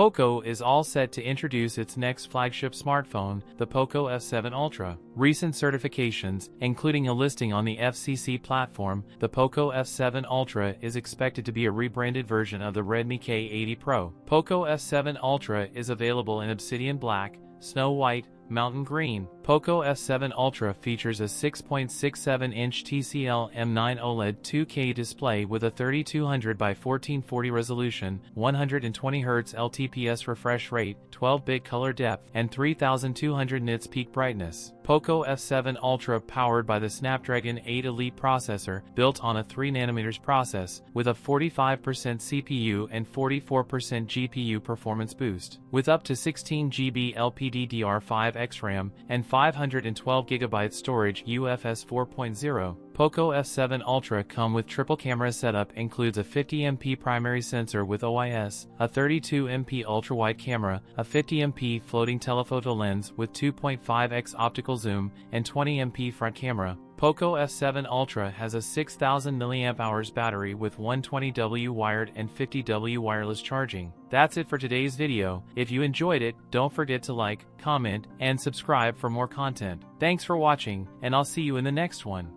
Poco is all set to introduce its next flagship smartphone, the Poco F7 Ultra. Recent certifications, including a listing on the FCC platform, the Poco F7 Ultra is expected to be a rebranded version of the Redmi K80 Pro. Poco F7 Ultra is available in Obsidian Black, Snow White, Mountain Green. Poco F7 Ultra features a 6.67-inch TCL M9 OLED 2K display with a 3200 by 1440 resolution, 120 Hz LTPS refresh rate, 12-bit color depth, and 3200 nits peak brightness. Poco F7 Ultra powered by the Snapdragon 8 Elite processor, built on a 3nm process, with a 45% CPU and 44% GPU performance boost. With up to 16GB LPDDR5X RAM and 512GB storage UFS 4.0. Poco F7 Ultra come with triple camera setup, includes a 50MP primary sensor with OIS, a 32MP ultra-wide camera, a 50MP floating telephoto lens with 2.5x optical zoom, and 20MP front camera. Poco F7 Ultra has a 6000 mAh battery with 120W wired and 50W wireless charging. That's it for today's video. If you enjoyed it, don't forget to like, comment, and subscribe for more content. Thanks for watching, and I'll see you in the next one.